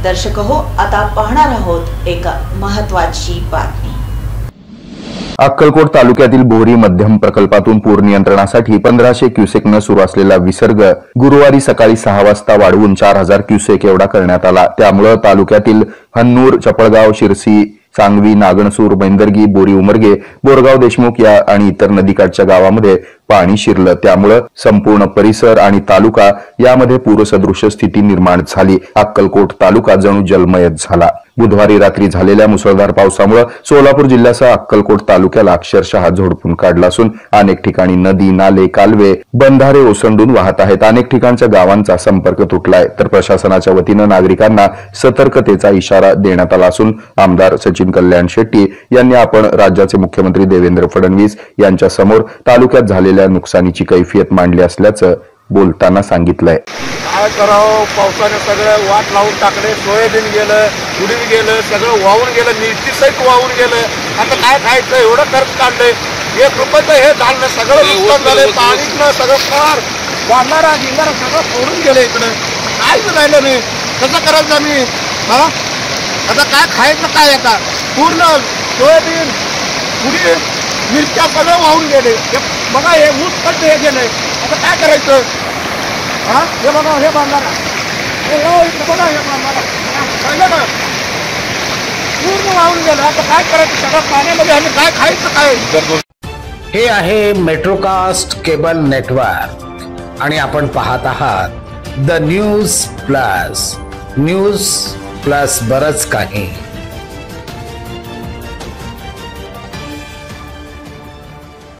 दर्शक हो, आता पाहणार आहोत एक महत्त्वाची बातमी। अक्कलकोट तालुक्यातील बोरी मध्यम प्रकल्पातून पूर नियंत्रणासाठी 1500 क्युसेकने सुरू असलेला विसर्ग गुरुवारी सकाळी 6 वाजता वाढवून 4000 क्युसेक एवढा करण्यात आला। त्यामुळे तालुक्यातील हन्नूर, चपळगाव, शिरसी, सांगवी, नागणसूर, बैंदर्गी, बोरी उमरगे, बोरगाव देशमुख या आणि इतर नदीकाठच्या गावांमध्ये पाणी शिरलं। त्यामुळे संपूर्ण परिसर आणि तालुका यामध्ये पूरसदृश स्थिती निर्माण झाली। अक्कलकोट तालुका जणू जलमयच झाला। बुधवारी रात्री झालेल्या मुसळधार पावसामुळे सोलापूर जिल्ह्यासह अक्कलकोट तालुक्याला अक्षरशः झोडपून काढला असून अनेक ठिकाणी नदी, नाले, कालवे, बंधारे ओसंडून वाहत आहेत। अनेक ठिकाणच्या गावांचा संपर्क तुटलाय, तर प्रशासनाच्या वतीनं नागरिकांना सतर्कतेचा इशारा देण्यात आला असून आमदार सचिन कल्याण शेट्टी यांनी आपण राज्याचे मुख्यमंत्री देवेंद्र फडणवीस यांच्या समोर तालुक्यात झालेल्या नुकसानीची कैफियत मांडली असल्याचं बोलताना सांगितलंय। काय करावं, पावसाने सगळं वाट लावून टाकले, सोयाबीन गेलं, उडीद गेलं, सगळं वाहून गेलं, मिरची सहित वाहून गेलं। आता काय खायचं, एवढं खर्च काढलंय, 1 रुपयाचं हे झालं, सगळं नुकसान झालंय। पाणीतनं सगळं फार वाढणारा गिंगारा सगळं फोडून गेलं, इकडं काहीच राहिलं नाही। कसं करायचं आम्ही? आता काय खायचं काय? आता पूर्ण सोयाबीन, उडीद, मिरच्या सगळं वाहून गेले। बघा हे ऊस कट हे गेलंय, आता काय करायचं? हे बघा, हे बांधारा, हे बघा, हे बांधारा कळलं ना, पूर्ण वाहून गेलं। आता काय करायचं? सगळं पाण्यामध्ये आम्ही काय खायचं काय? हे आहे मेट्रोकास्ट केबल नेटवर्क आणि आपण पाहत आहात द न्यूज प्लस बरच काही।